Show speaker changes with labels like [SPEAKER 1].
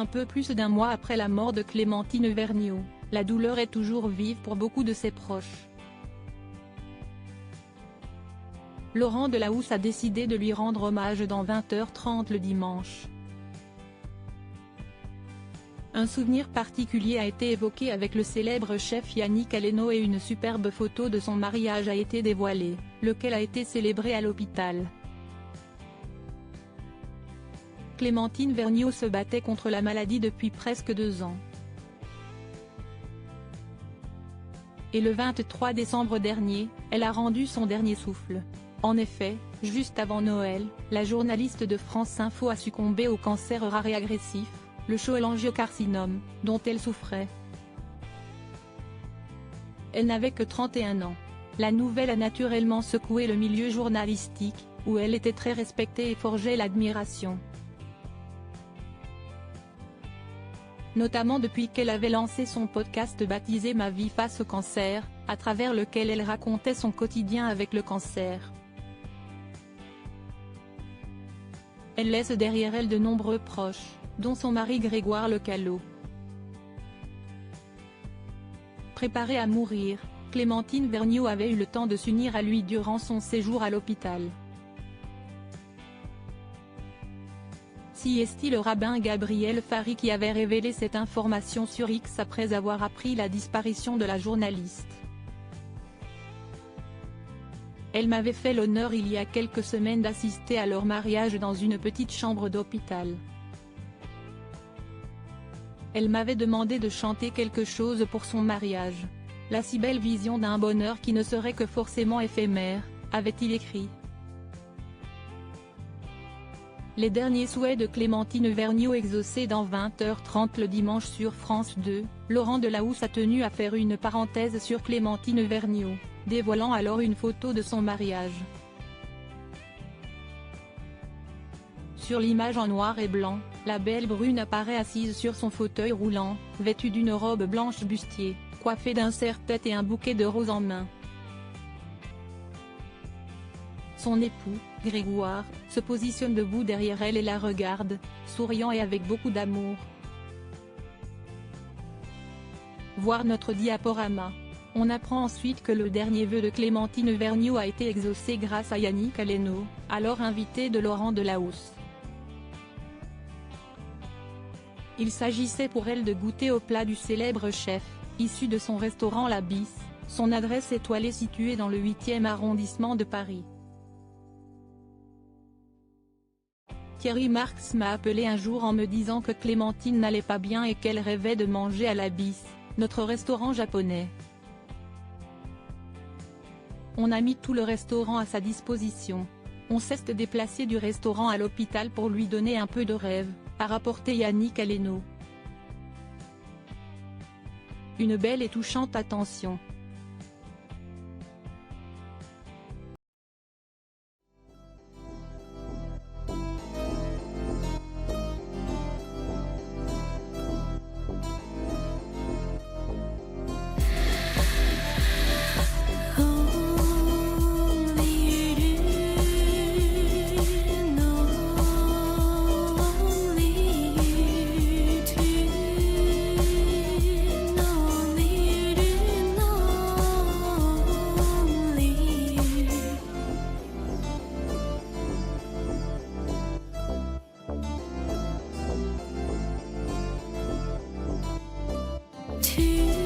[SPEAKER 1] Un peu plus d'1 mois après la mort de Clémentine Vergnaud, la douleur est toujours vive pour beaucoup de ses proches. Laurent Delahousse a décidé de lui rendre hommage dans 20h30 le dimanche. Un souvenir particulier a été évoqué avec le célèbre chef Yannick Aleno et une superbe photo de son mariage a été dévoilée, lequel a été célébré à l'hôpital. Clémentine Vergnaud se battait contre la maladie depuis presque 2 ans. Et le 23 décembre dernier, elle a rendu son dernier souffle. En effet, juste avant Noël, la journaliste de France Info a succombé au cancer rare et agressif, le cholangiocarcinome, dont elle souffrait. Elle n'avait que 31 ans. La nouvelle a naturellement secoué le milieu journalistique, où elle était très respectée et forgeait l'admiration. Notamment depuis qu'elle avait lancé son podcast baptisé Ma vie face au cancer, à travers lequel elle racontait son quotidien avec le cancer. Elle laisse derrière elle de nombreux proches, dont son mari Grégoire Lecallot. Préparée à mourir, Clémentine Vergnaud avait eu le temps de s'unir à lui durant son séjour à l'hôpital. Si est-il le rabbin Gabriel Fari qui avait révélé cette information sur X après avoir appris la disparition de la journaliste. Elle m'avait fait l'honneur il y a quelques semaines d'assister à leur mariage dans une petite chambre d'hôpital. Elle m'avait demandé de chanter quelque chose pour son mariage. La si belle vision d'un bonheur qui ne serait que forcément éphémère, avait-il écrit. Les derniers souhaits de Clémentine Vergnaud exaucés dans 20h30 le dimanche sur France 2, Laurent Delahousse a tenu à faire une parenthèse sur Clémentine Vergnaud, dévoilant alors une photo de son mariage. Sur l'image en noir et blanc, la belle brune apparaît assise sur son fauteuil roulant, vêtue d'une robe blanche bustier, coiffée d'un serre-tête et un bouquet de roses en main. Son époux, Grégoire, se positionne debout derrière elle et la regarde, souriant et avec beaucoup d'amour. Voir notre diaporama. On apprend ensuite que le dernier vœu de Clémentine Vergnaud a été exaucé grâce à Yannick Aleno, alors invité de Laurent Delahousse. Il s'agissait pour elle de goûter au plat du célèbre chef, issu de son restaurant La Bis, son adresse étoilée située dans le 8e arrondissement de Paris. Thierry Marx m'a appelé un jour en me disant que Clémentine n'allait pas bien et qu'elle rêvait de manger à La Bis, notre restaurant japonais. On a mis tout le restaurant à sa disposition. On s'est déplacé du restaurant à l'hôpital pour lui donner un peu de rêve, a rapporté Yannick Aleno. Une belle et touchante attention.
[SPEAKER 2] To